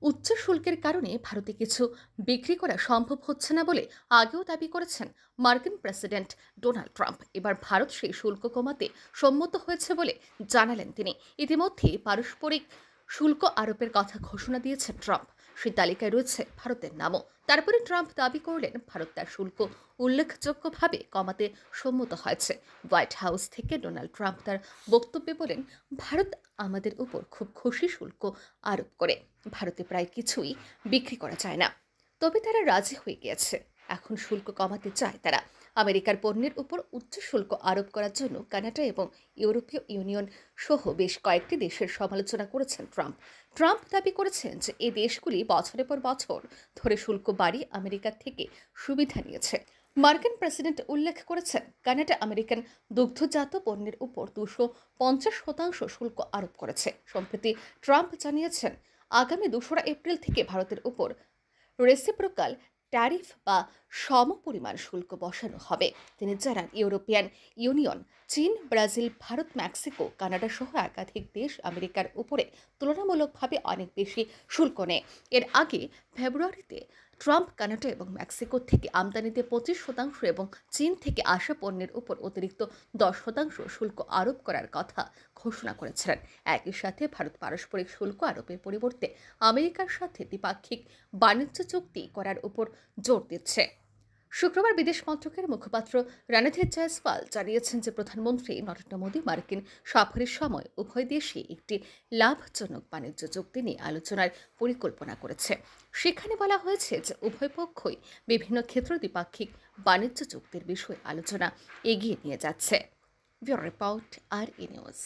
উচ্চ শুল্কের কারণে ভারতে কিছু বিক্রি করা সম্ভব হচ্ছে না বলে আগেও দাবি করেছেন মার্কিন প্রেসিডেন্ট ডোনাল্ড ট্রাম্প। এবার ভারত সেই শুল্ক কমাতে সম্মত হয়েছে বলে জানালেন তিনি। ইতিমধ্যে পারস্পরিক শুল্ক আরোপের কথা ঘোষণা দিয়েছেন ট্রাম্প। সেই তালিকায় রয়েছে ভারতের নামও। তারপরে ট্রাম্প দাবি করলেন ভারত তার শুল্ক উল্লেখযোগ্যভাবে কমাতে সম্মত হয়েছে। হোয়াইট হাউস থেকে ডোনাল্ড ট্রাম্প তার বক্তব্যে বলেন, ভারত আমাদের উপর খুব খুশি শুল্ক আরোপ করে। ভারতে প্রায় কিছুই বিক্রি করা যায় না, তবে তারা রাজি হয়ে গিয়েছে। এখন শুল্ক কমাতে চায় তারা। আমেরিকার পণ্যের উপর উচ্চ শুল্ক আরোপ করার জন্য কানাডা এবং ইউরোপীয় ইউনিয়ন সহ বেশ কয়েকটি দেশের সমালোচনা করেছেন ট্রাম্প। ট্রাম্প দাবি করেছেন যে এই দেশগুলি বছরের পর বছর ধরে শুল্ক বাড়িয়ে আমেরিকার থেকে সুবিধা নিয়েছে। মার্কিন প্রেসিডেন্ট উল্লেখ করেছেন কানাডা আমেরিকান দুগ্ধজাত পণ্যের উপর 250% শুল্ক আরোপ করেছে। সম্প্রতি ট্রাম্প জানিয়েছেন আগামী 2রা এপ্রিল থেকে ভারতের উপর রেসিপ্রোকাল ট্যারিফ বা সমপরিমাণ শুল্ক বসানো হবে। তিনি জানান ইউরোপিয়ান ইউনিয়ন, চীন, ব্রাজিল, ভারত, মেক্সিকো, কানাডা সহ একাধিক দেশ আমেরিকার উপরে তুলনামূলকভাবে অনেক বেশি শুল্ক নেয়। এর আগে ফেব্রুয়ারিতে ট্রাম্প কানাডা এবং মেক্সিকো থেকে আমদানিতে 25% এবং চীন থেকে আসা পণ্যের উপর অতিরিক্ত 10% শুল্ক আরোপ করার কথা ঘোষণা করেছিলেন। একই সাথে ভারত পারস্পরিক শুল্ক আরোপের পরিবর্তে আমেরিকার সাথে দ্বিপাক্ষিক বাণিজ্য চুক্তি করার উপর জোর দিচ্ছে। শুক্রবার বিদেশ মন্ত্রকের মুখপাত্র রণধীর জয়সওয়াল জানিয়েছেন যে প্রধানমন্ত্রী নরেন্দ্র মোদী মার্কিন সফরের সময় উভয় দেশই একটি লাভজনক বাণিজ্য চুক্তি নিয়ে আলোচনার পরিকল্পনা করেছে। সেখানে বলা হয়েছে যে উভয় পক্ষই বিভিন্ন ক্ষেত্র দ্বিপাক্ষিক বাণিজ্য চুক্তির বিষয়ে আলোচনা এগিয়ে নিয়ে যাচ্ছে। ব্যুরো রিপোর্ট, আর ই নিউজ।